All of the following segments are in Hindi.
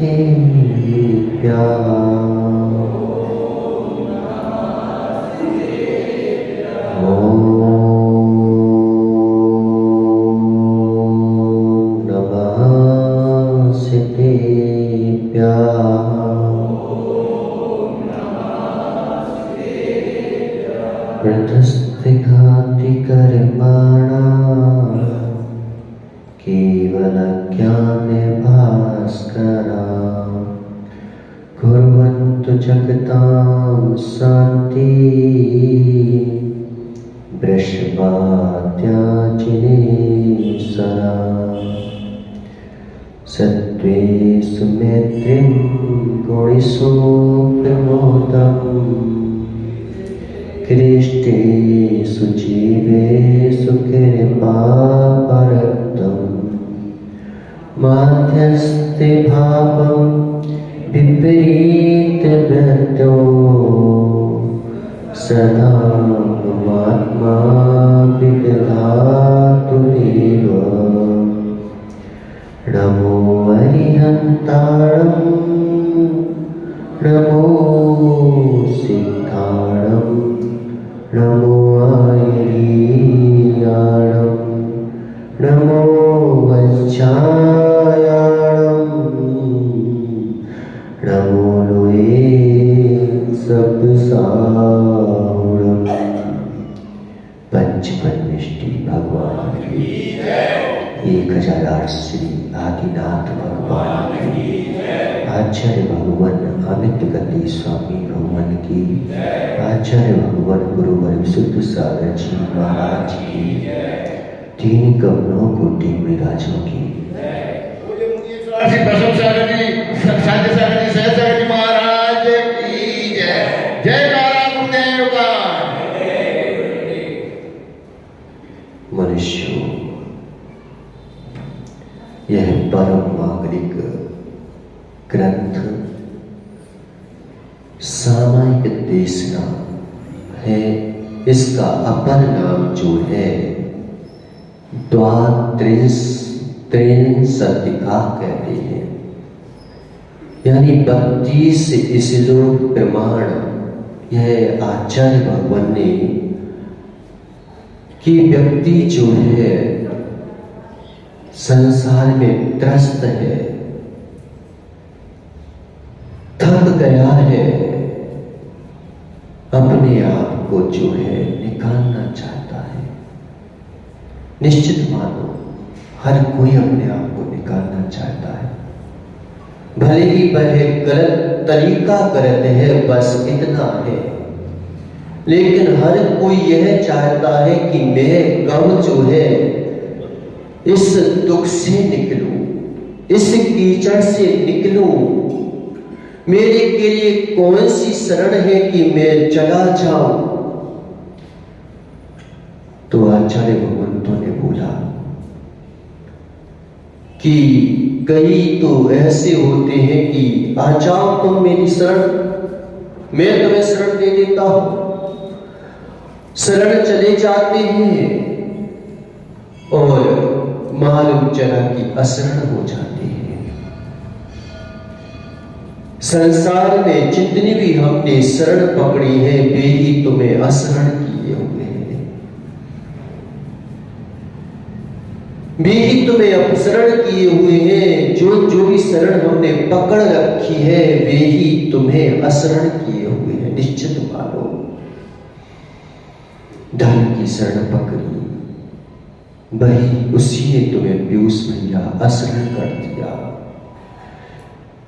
स्थिति प्यार। प्रतस्थिघाति कर्माणा केवल ज्ञान भास्करा कुर्वन्तु जगतां शान्ति वृषभात्याचिनेसरा। सत्त्वेषु मैत्रीं गुणेषु प्रमोदम् कृष्णेषु जीवेषु कृपापरत्वम् माध्यस्थे भावं विपरीतवृत्तो सदा महात्मा विदधातु देव। नमो अरिहन्ताणं नमो सिद्धाणं नमो आयर्याणं नमो वज्रायाणं नमो लोये सप्तसाहुरम्। पंचपरमेष्टि भगवान की 1008 श्री आदिनाथ भगवान की, आचार्य भगवान अमित गति स्वामी भगवान की, आचार्य भगवान गुरुवर विशुद्ध सागर जी महाराज की, तीन कमलों कोटि मृगाजों की। महाराज की जय। जय नारायण गुरुदेव का। मनुष्यों, यह परम नागरिक ग्रंथ सामायिक देशना है। इसका अपर नाम जो है द्वात्रिंशतिका कहते हैं, यानी 32 श्लोक प्रमाण। यह आचार्य भगवान ने कि व्यक्ति जो है संसार में त्रस्त है, थक गया है, अपने आप को जो है निकालना चाहता है। निश्चित मानो हर कोई अपने आप को निकालना चाहता है, भले ही वह गलत तरीका करते हैं, बस इतना है। लेकिन हर कोई यह चाहता है कि मैं कब जो है इस दुख से निकलूं, इस कीचड़ से निकलूं। मेरे के लिए कौन सी शरण है कि मैं चला जाऊं। तो आचार्य भगवंतों ने बोला कि कई तो ऐसे होते हैं कि आ जाओ तुम मेरी शरण, मैं तुम्हें शरण दे देता हूं। शरण चले जाते हैं और मालूम चला कि अशरण हो जाते हैं। संसार में जितनी भी हमने शरण पकड़ी है, वे ही तुम्हें अशरण किए हुए हैं, वे ही तुम्हें अपशरण किए हुए हैं। जो भी शरण हमने पकड़ रखी है, वे ही तुम्हें अशरण किए हुए हैं। निश्चित मानो धन की शरण पकड़ी, वही उसी ने तुम्हें पीयूष भैया अशरण कर दिया।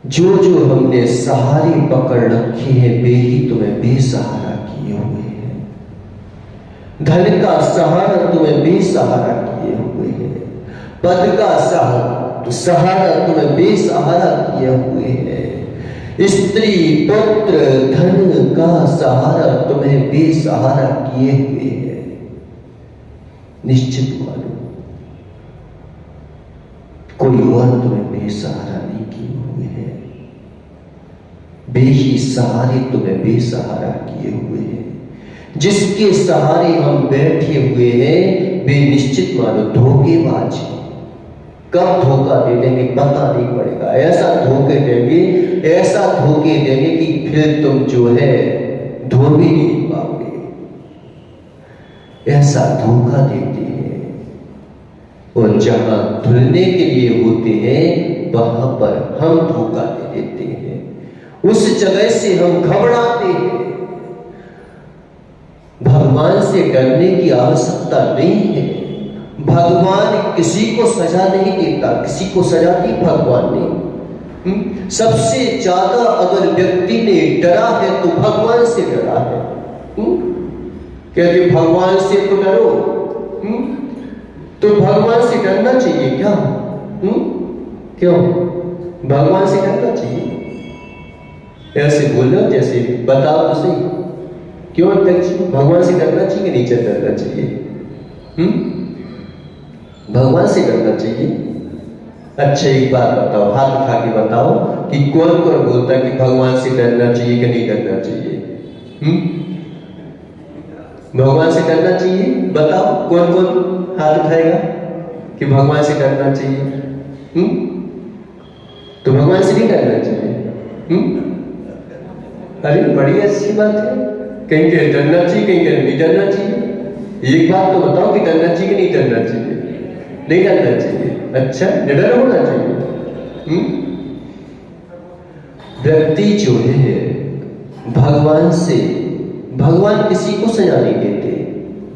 जो हमने सहारे पकड़ रखे हैं, वे ही तुम्हें बेसहारा किए हुए हैं। धन का सहारा तुम्हें बेसहारा किए हुए हैं, पद का सहारा तुम्हें बेसहारा किए हुए हैं, स्त्री पुत्र धन का सहारा तुम्हें बेसहारा किए हुए हैं। निश्चित मानो कोई और तुम्हें बेसहारा नहीं किए हुए हैं, वे ही सहारे तुम्हें बेसहारा किए हुए हैं। जिसके सहारे हम बैठे हुए हैं, वे निश्चित मानो धोखेबाज हैं। कब धोखा दे देंगे पता नहीं पड़ेगा। ऐसा धोखे देंगे कि फिर तुम जो है धो भी नहीं पाओगे। ऐसा धोखा देते हैं, और जहां धुलने के लिए होते हैं वहां पर हम धोखा दे देते हैं। उस जगह से हम घबराते हैं। भगवान से डरने की आवश्यकता नहीं है। भगवान किसी को सजा नहीं देता, किसी को सजा दी भगवान ने। सबसे ज्यादा अगर व्यक्ति ने डरा है तो भगवान से डरा है। कहते भगवान से तो डरो, तो भगवान से डरना चाहिए क्या? क्यों भगवान से डरना चाहिए? ऐसे बोलो जैसे बताओ तो सही, क्यों भगवान से डरना चाहिए? नीचे डरना चाहिए? भगवान से डरना चाहिए। अच्छा एक बात बताओ, हाथ उठा के बताओ कि कौन कौन बोलता है कि भगवान से डरना चाहिए कि नहीं डरना चाहिए? भगवान से डरना चाहिए? बताओ कौन कौन हाथ उठाएगा कि भगवान से डरना चाहिए? तो भगवान से नहीं डरना चाहिए। अरे बड़ी अच्छी बात है। कहीं कहीं डरना चाहिए, कहीं कहीं नहीं डरना चाहिए। एक बात तो बताओ कि डरना चाहिए कि नहीं डरना चाहिए? नहीं डरना चाहिए। अच्छा निडर होना चाहिए। व्यक्ति जो है भगवान किसी को सजा नहीं देते,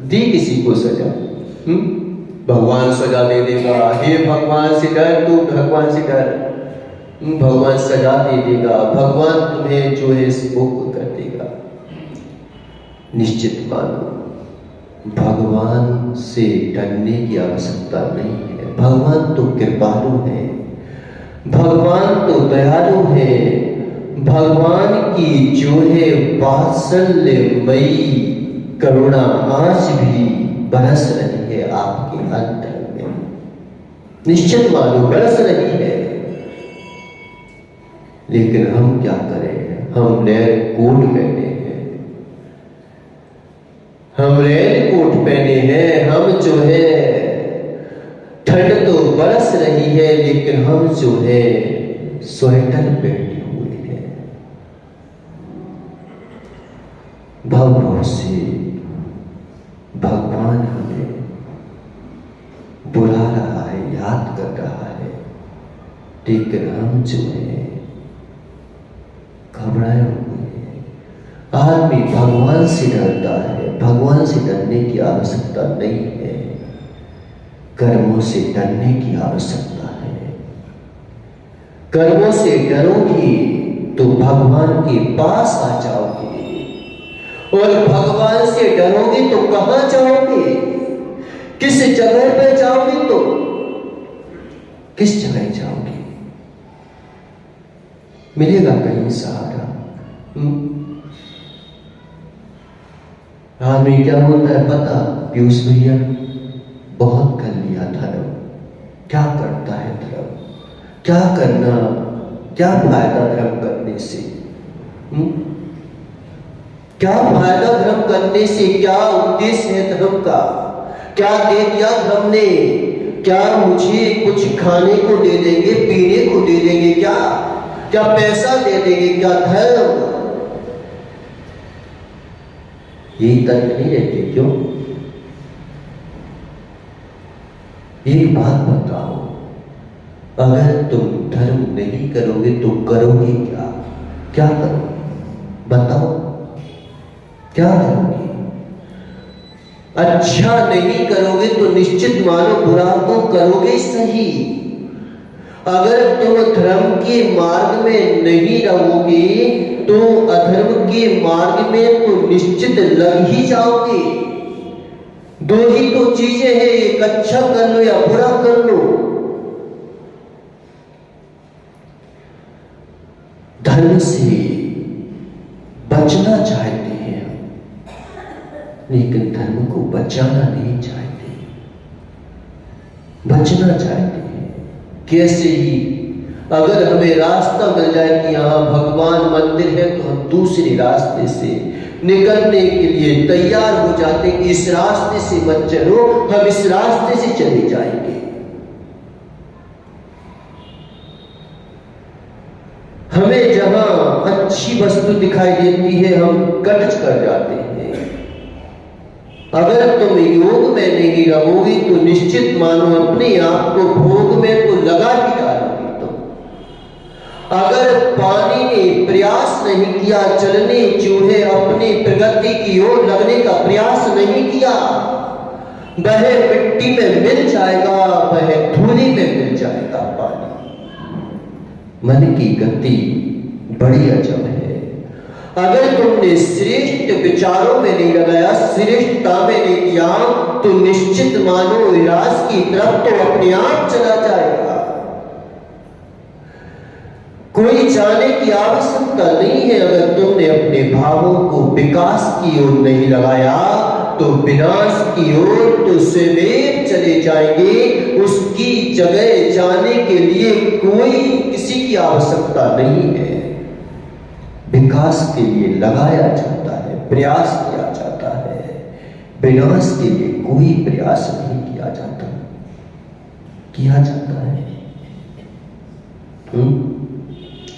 दी किसी को सजा। भगवान सजा दे देगा, हे भगवान से डर, तू भगवान से डर, भगवान सजा दे देगा, भगवान तुम्हें जो है स्पोक कर देगा। निश्चित मानो भगवान से डरने की आवश्यकता नहीं है। भगवान तो कृपालु है, भगवान तो दयालु है। भगवान की जो है वात्सल्यमयी करुणा आज भी बरस रही है आपके अंतर में। निश्चित मानो बरस रही है। लेकिन हम क्या करें? हम रेड कोट पहने हैं, हम रेड कोट पहने हैं। हम जो है ठंड तो बरस रही है, लेकिन हम जो है स्वेटर पहने हुए हैं। भव से भगवान हमें बुला रहा है, याद कर रहा है, लेकिन हम जो है घबराए हुए हैं। आदमी भगवान से डरता है, भगवान से डरने की आवश्यकता नहीं है, कर्मों से डरने की आवश्यकता है। कर्मों से डरोगी तो भगवान के पास आ जाओगे, और भगवान से डरोगे तो कहां जाओगे? किस जगह पर जाओगे? तो किस जगह जाओगे? मिलेगा कहीं सहारा? आदमी क्या बोलता है पता? पीयूष भैया बहुत कर लिया धर्म। क्या करता है धर्म? क्या करना, क्या फायदा धर्म करने से? क्या फायदा धर्म करने से? क्या उद्देश्य है धर्म का? क्या दे दिया धर्म ने? क्या मुझे कुछ खाने को दे देंगे, पीने को दे देंगे? क्या पैसा दे देंगे? क्या धर्म? यही तर्क नहीं रहते क्यों? एक बात बताओ, अगर तुम धर्म नहीं करोगे तो करोगे क्या? क्या करोगे? बताओ क्या करोगे? अच्छा नहीं करोगे तो निश्चित मानो बुरा तो करोगे सही। अगर तुम धर्म के मार्ग में नहीं रहोगे तो अधर्म के मार्ग में तो निश्चित लग ही जाओगे। दो ही तो चीजें हैं, एक अच्छा कर लो या बुरा कर लो। धर्म से बचना चाहते हैं हम, लेकिन धर्म को बचाना नहीं चाहते, बचना चाहते हैं। कैसे ही अगर हमें रास्ता मिल जाए कि यहाँ भगवान मंदिर है तो हम दूसरे रास्ते से निकलने के लिए तैयार हो जाते कि इस रास्ते से मत चलो, हम इस रास्ते से चले जाएंगे। अच्छी वस्तु दिखाई देती है हम कटच कर जाते हैं। अगर तुम योग में नहीं रहोगी तो निश्चित मानो अपने आप को भोग में तो लगा ही डालोगी तुम। अगर पानी ने प्रयास नहीं किया चलने, चूहे अपनी प्रगति की ओर लगने का प्रयास नहीं किया, वह मिट्टी में मिल जाएगा, वह धूलि में मिल जाएगा पानी। मन की गति बड़ी अजब है। अगर तुमने श्रेष्ठ विचारों में नहीं लगाया, श्रेष्ठता में नहीं किया, तो निश्चित मानो विनाश की तरफ तो अपने आप चला जाएगा। कोई जाने की आवश्यकता नहीं है। अगर तुमने अपने भावों को विकास की ओर नहीं लगाया तो विनाश की ओर तो स्वयं चले जाएंगे। उसकी जगह जाने के लिए कोई किसी की आवश्यकता नहीं है। विकास के लिए लगाया जाता है, प्रयास किया जाता है। विनाश के लिए कोई प्रयास नहीं किया जाता है।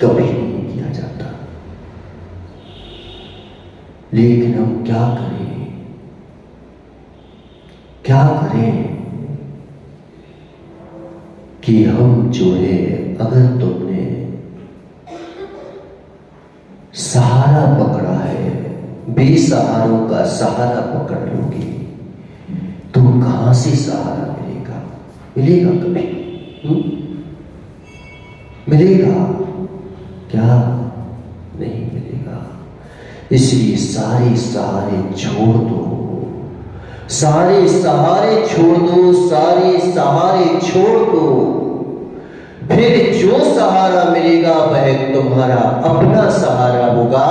कभी नहीं किया जाता। लेकिन हम क्या करें कि हम जो है, अगर तुमने सहारा पकड़ा है, बेसहारों का सहारा पकड़ लोगे तो कहां से सहारा मिलेगा कभी? मिलेगा क्या? नहीं मिलेगा। इसलिए सारे सहारे छोड़ दो, सारे सहारे छोड़ दो, सारे सहारे छोड़ दो। फिर जो सहारा मिलेगा वह तुम्हारा अपना सहारा होगा।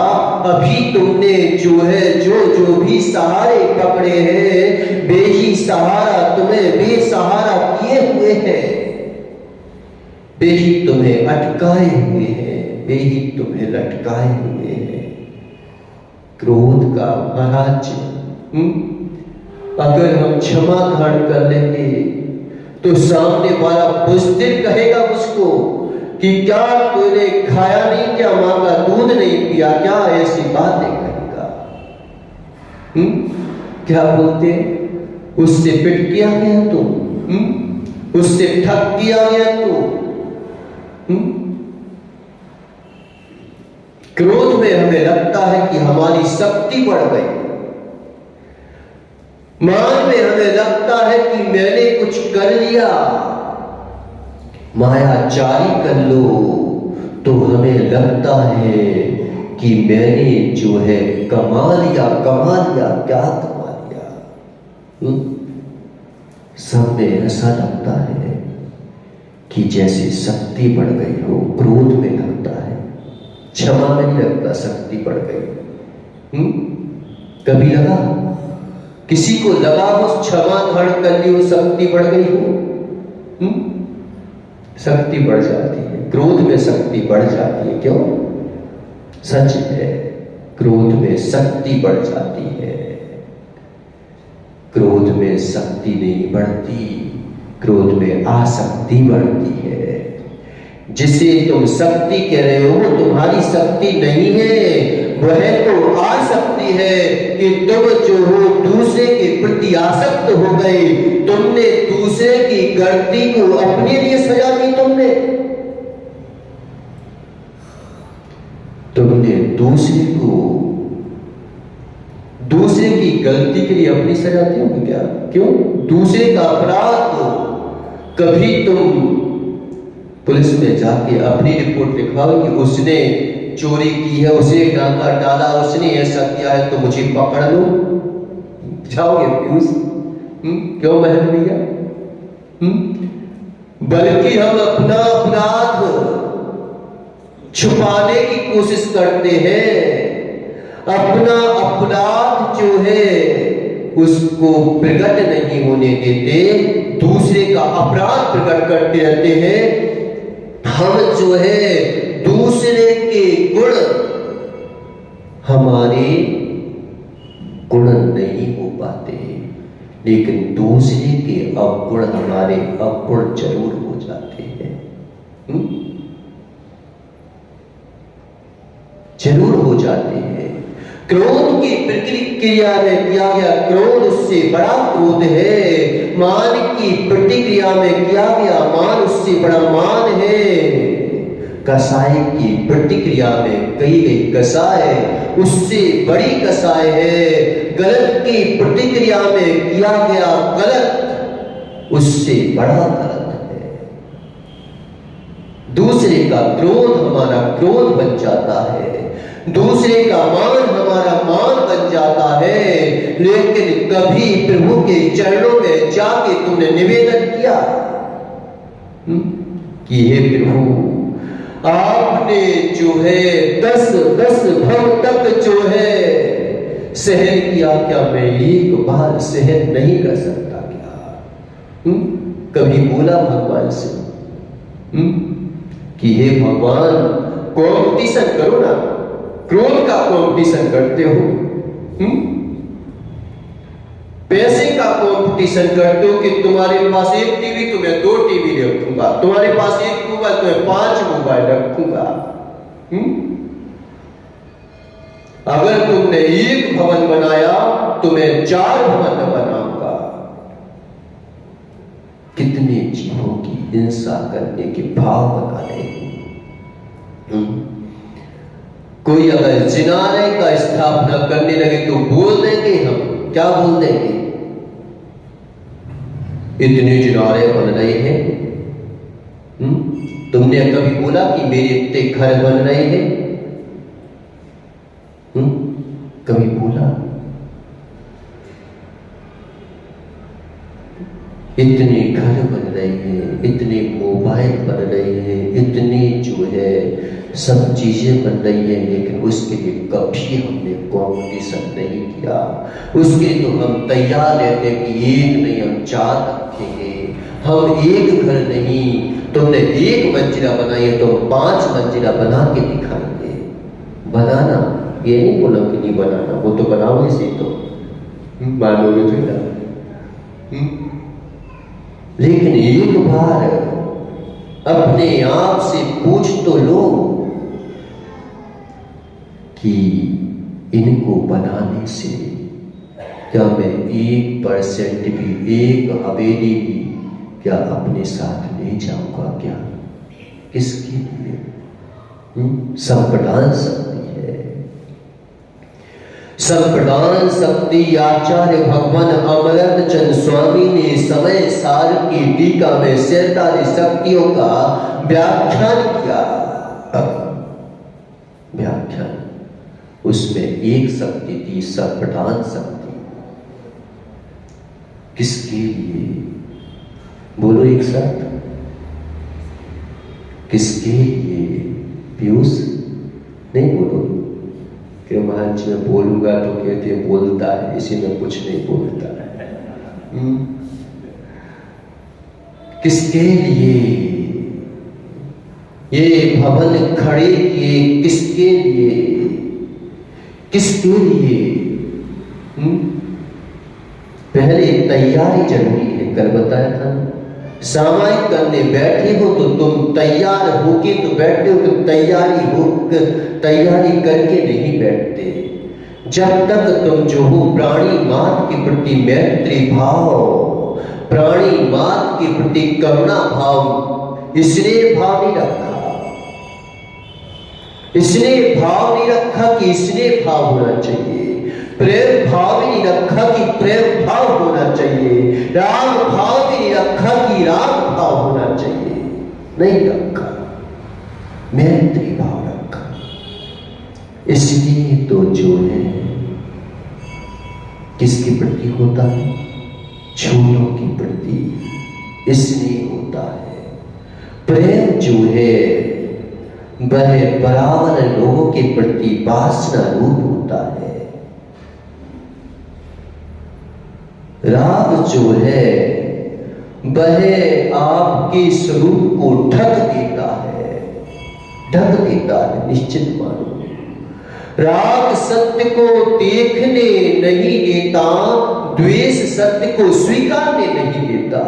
अभी तुमने जो है जो भी सहारे पकड़े हैं, वे ही सहारा तुम्हें बेसहारा किए हुए हैं, वे ही तुम्हें अटकाए हुए हैं, वे ही तुम्हें लटकाए हुए हैं। क्रोध का महाराज अगर हम क्षमा धारण कर लेंगे तो सामने वाला बुज़दिल कहेगा उसको कि क्या तूने खाया नहीं, क्या मां का दूध नहीं पिया, क्या ऐसी बातें कहेगा। क्या बोलते, उससे पिट किया गया तो, उससे ठग किया गया तो। क्रोध में हमें लगता है कि हमारी शक्ति बढ़ गई, मान में हमें लगता है कि मैंने कुछ कर लिया। मायाचारी कर लो तो हमें लगता है कि मैंने जो है कमा लिया। क्या कमा लिया? सब में ऐसा लगता है कि जैसे शक्ति बढ़ गई हो। क्रोध में लगता है, क्षमा में नहीं लगता शक्ति बढ़ गई। कभी लगा किसी को लगा हो क्षमा धारण कर ली हो शक्ति बढ़ गई हो? शक्ति बढ़ जाती है, क्रोध में शक्ति बढ़ जाती है। क्यों? सच है, क्रोध में शक्ति बढ़ जाती है। क्रोध में शक्ति नहीं बढ़ती, क्रोध में आसक्ति बढ़ती है। जिसे तुम शक्ति कह रहे हो वो तुम्हारी शक्ति नहीं है, वह तो आसक्ति है कि तुम जो हो दूसरे के प्रति आसक्त हो गए। तुमने दूसरे की गलती को अपने लिए सजा दी। तुमने दूसरे की गलती के लिए अपनी सजा दी होगी क्या? क्यों? दूसरे का अपराध हो, कभी तुम पुलिस में जाके अपनी रिपोर्ट लिखाओ कि उसने चोरी की है, उसे डाका डाला, उसने ऐसा किया है तो मुझे पकड़ लो, जाओगे फ्यूज? क्यों बहन भैया? बल्कि हम अपना अपराध छुपाने की कोशिश करते हैं। अपना अपराध जो है उसको प्रकट नहीं होने देते, दूसरे का अपराध प्रकट करते रहते हैं। हम जो है दूसरे के गुण हमारे गुण नहीं हो पाते, लेकिन दूसरे के अवगुण हमारे अवगुण जरूर हो जाते हैं। हो जाते हैं। क्रोध की प्रतिक्रिया में किया गया क्रोध उससे बड़ा क्रोध है। मान की प्रतिक्रिया में किया गया मान उससे बड़ा मान है। कसाई की प्रतिक्रिया में कही गई कसाय उससे बड़ी कसाय है। गलत की प्रतिक्रिया में किया गया गलत उससे बड़ा गलत है। दूसरे का क्रोध हमारा क्रोध बन जाता है, दूसरे का मान हमारा मान बन जाता है। लेकिन कभी प्रभु के चरणों में जाके तुमने निवेदन किया कि हे प्रभु, आपने जो है 10 भव तक जो है सहन किया, क्या मैं एक बार सहन नहीं कर सकता क्या? कभी बोला भगवान से कि हे भगवान, कॉम्पिटिशन करो ना, क्रोध का कॉम्पिटिशन करते हो, पैसे का कॉम्पिटिशन करते हो कि तुम्हारे पास एक टीवी तुम्हें 2 टीवी रखूंगा, तुम्हारे पास एक मोबाइल तुम्हें 5 मोबाइल रखूंगा। अगर तुमने एक भवन बनाया तो मैं 4 भवन बनाऊंगा। कितने जीवों की हिंसा करने के भाव बना रहे हैं। कोई अगर जिनारे का स्थापना करने लगे तो बोल देंगे, हम क्या बोल देंगे? इतने जिनारे बन रहे हैं। तुमने कभी बोला कि मेरे इतने घर बन रहे हैं? कभी बोला? इतने घर बन रहे हैं, इतने मोबाइल बन रहे हैं, इतनी जो है सब चीजें बन रही है, लेकिन उसके लिए कभी हमने कॉम्पिटिशन नहीं किया। उसके लिए तो हम तैयार रहते कि एक नहीं हम 4 रखेंगे, हम एक घर नहीं, तुमने 1 मंजिला बनाई है तो 5 मंजिला बना के दिखाएंगे। बनाना ये नहीं बोला कि नहीं बनाना, वो तो बनाओगे से तो मानोगे तो ना। लेकिन एक बार अपने आप से पूछ तो लो कि इनको बनाने से क्या मैं 1% भी, 1 हवेली भी क्या अपने साथ ले जाऊंगा क्या? किसके लिए? संप्रदान शक्ति है। संप्रदान शक्ति आचार्य भगवान अमृत चंद स्वामी ने समय सार की टीका में 47 शक्तियों का व्याख्यान किया। व्याख्यान उसमें एक शक्ति थी संप्रदान शक्ति। किसके लिए? बोलो एक साथ, किसके लिए? पीयूष नहीं बोलो कि महाराज जी मैं बोलूंगा तो कहते बोलता है, इसी में कुछ नहीं बोलता है। किसके लिए ये भवन खड़े किए? किसके लिए? किसके लिए? पहले तैयारी जरूरी है, कल बताया था। सामायिक करने बैठे हो तो तुम तैयार होके तो बैठते हो, तुम तैयारी करके नहीं बैठते। जब तक तुम जो हो प्राणी मात के प्रति मैत्री भाव, प्राणी मात के प्रति करुणा भाव, इसने भाव नहीं रखा, इसने भाव नहीं रखा कि इसने भाव होना चाहिए, प्रेम भाव भी नहीं रखा कि प्रेम भाव होना चाहिए, राग भाव भी नहीं रखा कि राग भाव होना चाहिए, नहीं रखा, मैत्री भाव रखा। इसलिए तो जो है किसके प्रति होता है? छोटों के प्रति इसलिए होता है। प्रेम जो है वह बराबर लोगों के प्रति वासना रूप होता है। राग जो है वह आपके स्वरूप को ढक देता है, ढक देता है, निश्चित मानो। राग सत्य को देखने नहीं देता, द्वेष सत्य को स्वीकारने नहीं देता।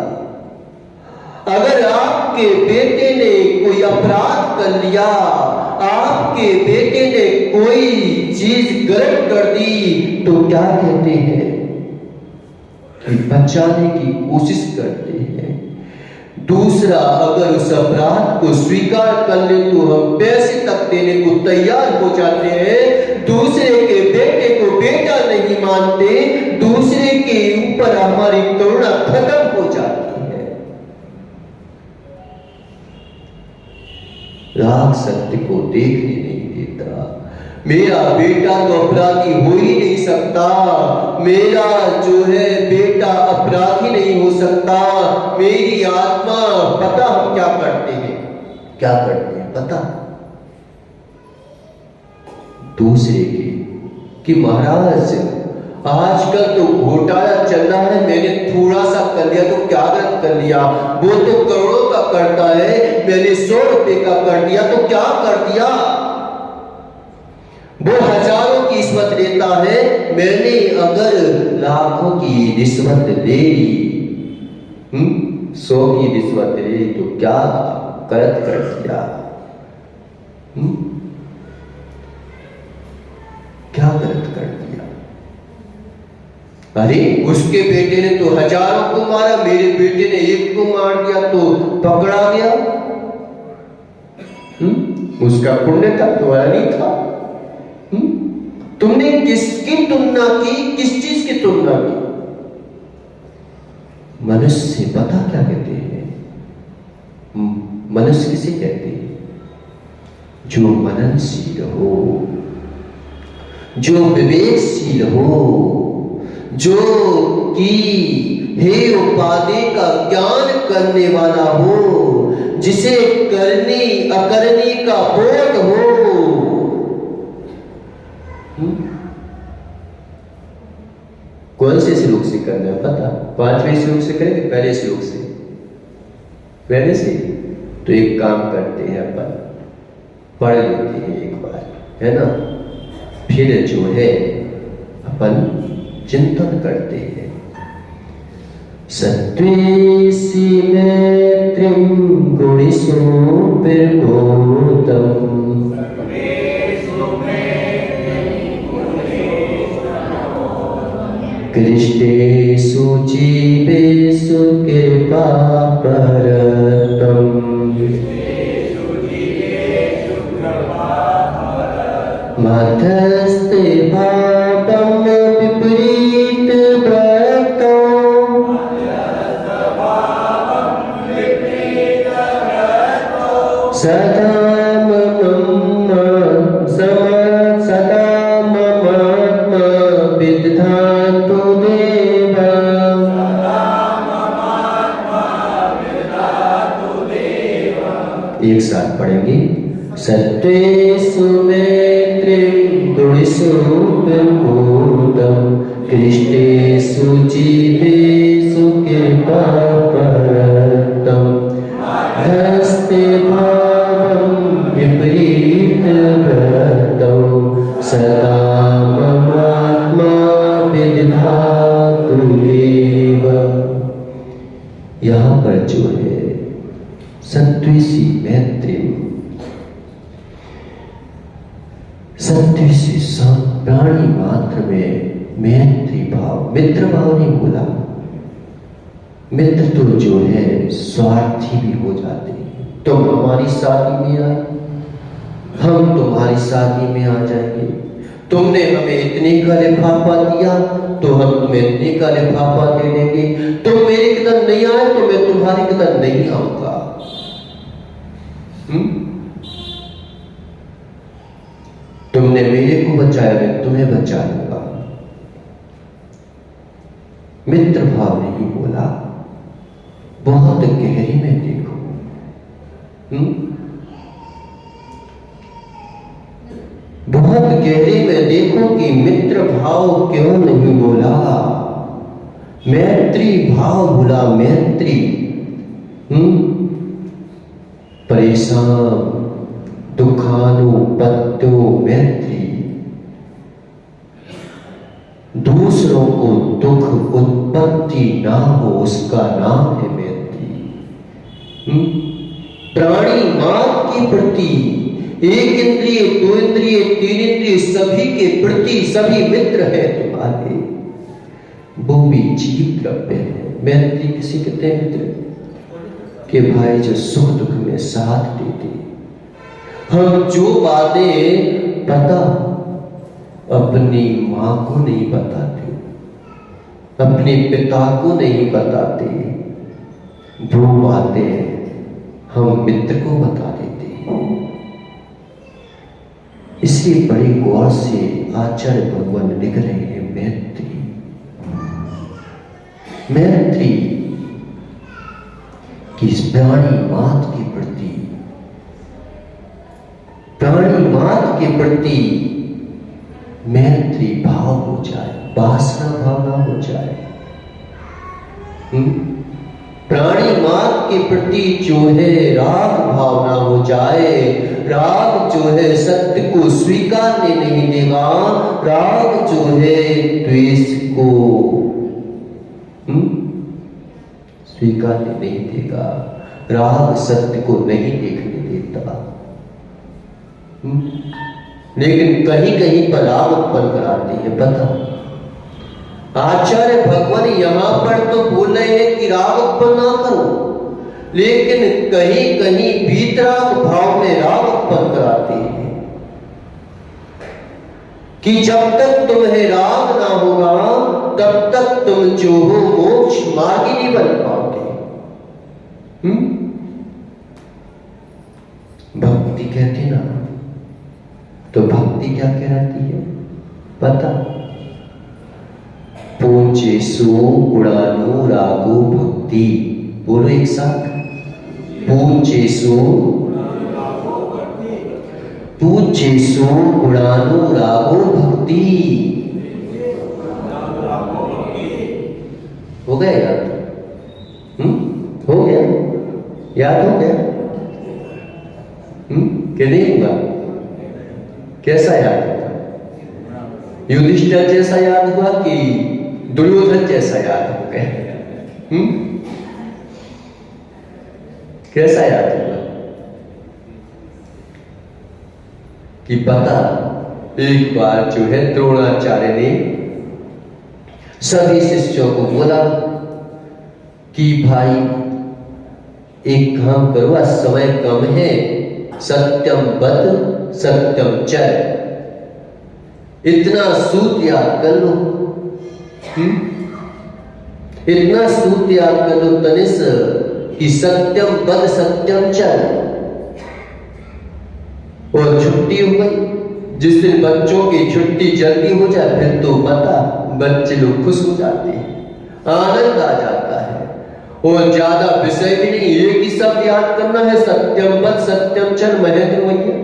अगर आपके बेटे ने कोई अपराध कर लिया, आपके बेटे ने कोई चीज गलत कर दी तो क्या कहते हैं कि बचाने की कोशिश करते हैं। दूसरा अगर उस अपराध को स्वीकार कर ले तो हम पैसे तक देने को तैयार हो जाते हैं। दूसरे के बेटे को बेटा नहीं मानते, दूसरे के ऊपर हमारी करुणा खत्म हो जाती है। राग सत्य को देखने नहीं देता। मेरा बेटा तो अपराधी हो ही नहीं सकता, मेरा जो है बेटा अपराधी नहीं हो सकता। मेरी आत्मा, पता हम क्या करते हैं, क्या करते हैं पता? दूसरे के कि महाराज आजकल तो घोटाला चल रहा है, मैंने थोड़ा सा कर लिया तो क्या गलत कर लिया, वो तो करोड़ों का करता है, मैंने 100 रुपए का कर दिया तो क्या कर दिया। वो हजारों की रिश्वत लेता है, मैंने अगर लाखों की रिश्वत ले ली, 100 की रिश्वत ले ली तो क्या गलत कर दिया, क्या गलत कर दिया। अरे उसके बेटे ने तो हजारों को मारा, मेरे बेटे ने एक को मार दिया तो पकड़ा गया। उसका पुण्य था, तुम्हारा नहीं था। तुमने किसकी तुलना की, किस चीज की तुलना की? मनुष्य पता क्या कहते हैं? मनुष्य किसे कहते हैं? जो मननशील हो, जो विवेकशील हो, जो कि हे उपाधि का ज्ञान करने वाला हो, जिसे करनी अकरनी का बोध हो। कौन से श्लोक से करना है पता? 5वें श्लोक से करेंगे, पहले श्लोक से? पहले से। तो एक काम करते हैं, अपन पढ़ लेते हैं एक बार, है ना, फिर जो है अपन चिंतन करते हैं। सत्वेसी मैत्रीं गुणिषु प्रबोधम् कृष्णेषु जीवेषु कृपापरतम् मध्यस्थे भावं विपरीत वक्तम् सदा एक साथ पढ़ेंगे। सत्वेषु मैत्रीं गुणिषु प्रबोधम् कृष्णेषु जीवेषु कृपापरतम् हस्ते भावं विपरीत वक्तौ सदा ममात्मा विदधातु देव। यहाँ पर जो है सत्वेषी मैत्री, सत्वेषी सब प्राणी मात्र में मैत्री भाव, मित्र भाव नहीं बोला। मित्र तो जो है स्वार्थी भी हो जाते हैं। तुम हमारी शादी में आए, हम तुम्हारी शादी में आ जाएंगे। तुमने हमें इतने का लिफाफा दिया तो हम तुम्हें इतने का लिफाफा दे देंगे। तुम मेरे किधर नहीं आए तो मैं तुम्हारे किधर नहीं आऊंगा। तुमने मेरे को बचाया, मैं तुम्हें बचा लूंगा। मित्र भाव नहीं बोला, बहुत गहरी में देखो। बहुत गहरी में देखो कि मित्र भाव क्यों नहीं बोला, मैत्री भाव बोला। मैत्री परेशान दुखानुपत्यो मैत्री, दूसरों को दुख उत्पत्ति ना हो उसका नाम है मैत्री। प्राणी मात्र के प्रति एक इंद्रिय, दो इंद्रिय, तीन इंद्रिय, सभी के प्रति सभी मित्र है तुम्हारे, वो भी जीव द्रव्य है। मैत्री किसी कहते हैं मित्र के भाई जो सुख दुख में साथ देते। हम जो बातें पता अपनी मां को नहीं बताते, अपने पिता को नहीं बताते, वो बातें हम मित्र को बता देते हैं। इसलिए बड़े गौर से आचार्य भगवान लिख रहे हैं मैत्री। मैत्री कि प्राणी मात के प्रति, प्राणी मात के प्रति मैत्री भाव हो जाए, वासना भावना हो जाए। प्राणी मात के प्रति जो है राग भावना हो जाए। राग जो है सत्य को स्वीकारने नहीं देगा, राग जो है द्वेष को स्वीकारने नहीं देगा, राग सत्य को नहीं देखने देता। लेकिन कहीं कहीं पर राग उत्पन्न कराते हैं। पता आचार्य भगवान यहां पर तो बोल रहे हैं कि राग उत्पन्न ना करो, लेकिन कहीं कहीं वीतराग भाव में राग उत्पन्न कराते हैं कि जब तक तुम्हें राग ना होगा तब तक तुम जो हो मोक्ष मार्गी नहीं बन पाओगे। भक्ति कहते ना, तो भक्ति क्या कहलाती है पता? पूज्येषु गुणानुरागो भक्ति। बोलो एक साथ, पूज्येषु गुणानुरागो भक्ति। हो गया याद? हो गया? याद हो गया? कि नहीं हुआ? कैसा याद हुआ? युधिष्ठिर जैसा याद हुआ कि दुर्योधन जैसा याद हो गया? कैसा याद हुआ? कि पता एक बार जो है द्रोणाचार्य ने सभी शिष्यों को बोला कि भाई एक काम करो, आज समय कम है, सत्यम बद सत्यम चर, इतना सूत्र याद कर लो, इतना सूत्र याद कर लो तनिष कि सत्यम बद सत्यम चर। और छुट्टी हो गई। जिस दिन बच्चों की छुट्टी जल्दी हो जाए फिर तो पता बच्चे लोग खुश हो जाते हैं, आनंद आ जाता है। और ज्यादा विषय भी नहीं, एक ही शब्द याद करना है, सत्यम बद सत्यम चर। महेंद्र भैया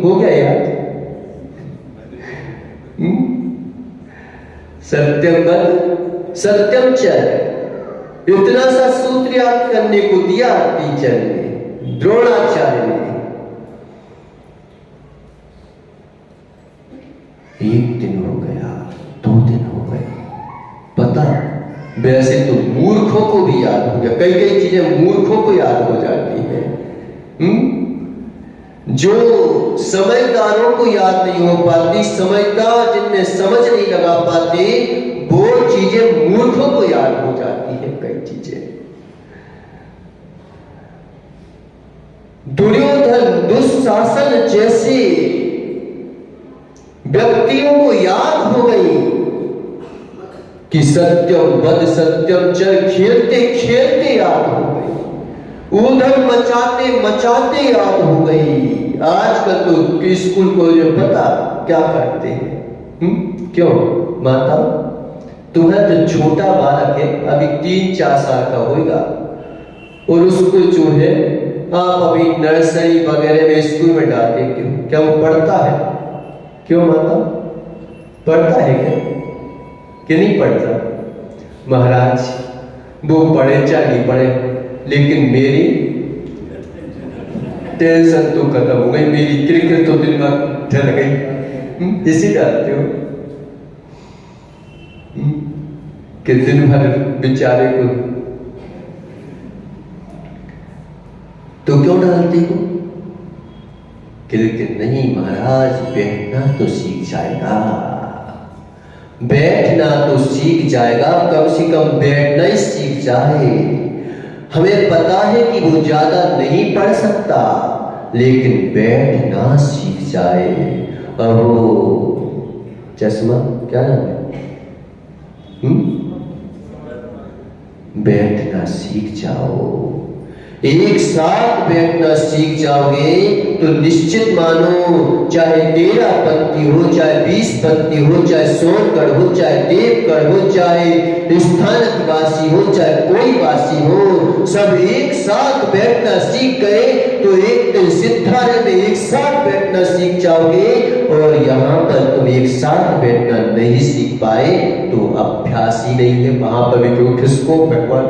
हो गया याद? सत्यम बद सत्यम चर, इतना सा सूत्र याद करने को दिया टीचर ने, द्रोणाचार्य ने। एक दिन हो गया, 2 दिन हो गए, पता वैसे तो मूर्खों को भी याद हो गया। कई कई चीजें मूर्खों को याद हो जाती है। जो समझदारों को याद नहीं हो पाती, समझदार जिनमें समझ नहीं लगा पाते, वो चीजें मूर्खों को याद हो जाती है। कई चीजें दुर्योधन दुशासन जैसे व्यक्तियों को याद हो गई कि सत्यम बद सत्यम चर, खेलते खेलते याद हो गई, उधर मचाते मचाते याद हो गई। आजकल तो स्कूल को जो पता क्या करते हैं, क्यों माता तुम्हें जो छोटा बालक है अभी 3-4 साल का होगा और उसको जो है आप अभी नर्सरी वगैरह में स्कूल में डालते, क्यों? क्या वो पढ़ता है? क्यों माता पढ़ता है क्या कि नहीं पढ़ता? महाराज वो पढ़े चाहे नहीं पढ़े, लेकिन मेरी टेंशन तो खत्म हो गई, मेरी क्रिकेट तो दिन भर चल गई। इसी डालते हो कि दिन भर बेचारे को तो क्यों डालती हो लेकिन नहीं महाराज, बैठना तो सीख जाएगा, बैठना तो सीख जाएगा, कम से कम बैठना ही सीख जाए। हमें पता है कि वो ज्यादा नहीं पढ़ सकता, लेकिन बैठना सीख जाए। और वो चश्मा क्या नाम है, बैठना सीख जाओ। एक साथ बैठना सीख जाओगे तो निश्चित मानो, चाहे 13 पंक्ति हो, चाहे 20 पंक्ति हो, चाहे सोनगढ़ हो, चाहे देवगढ़ हो, चाहे स्थानक वासी हो, चाहे कोई वासी हो, सब एक साथ बैठना सीख गए तो एक दिन सिद्धार्थ में एक साथ बैठना सीख जाओगे। और यहाँ पर तुम एक साथ बैठना नहीं सीख पाए तो अभ्यास ही नहीं है। वहां पर भी क्यों किसको भगवान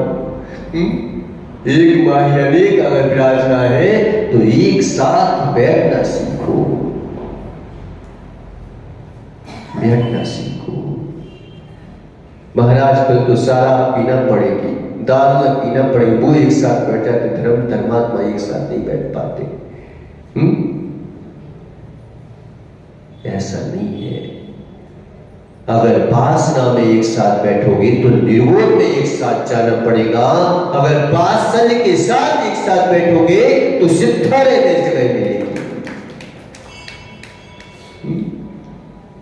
एक माही अनेक अगर विराजना है तो एक साथ बैठना सीखो, बैठना सीखो। महाराज कल तो शराब पीना पड़ेगी, दारू पीना पड़ेगी, वो एक साथ बैठ जाते, धर्मात्मा एक साथ नहीं बैठ पाते। ऐसा नहीं है। अगर वासना में एक साथ बैठोगे तो निरोध में एक साथ जाना पड़ेगा। अगर वात्सल्य के साथ एक साथ बैठोगे तो सिद्धार्थ में जगह मिलेगी।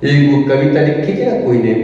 एक वो कविता लिखी थी ना कोई ने,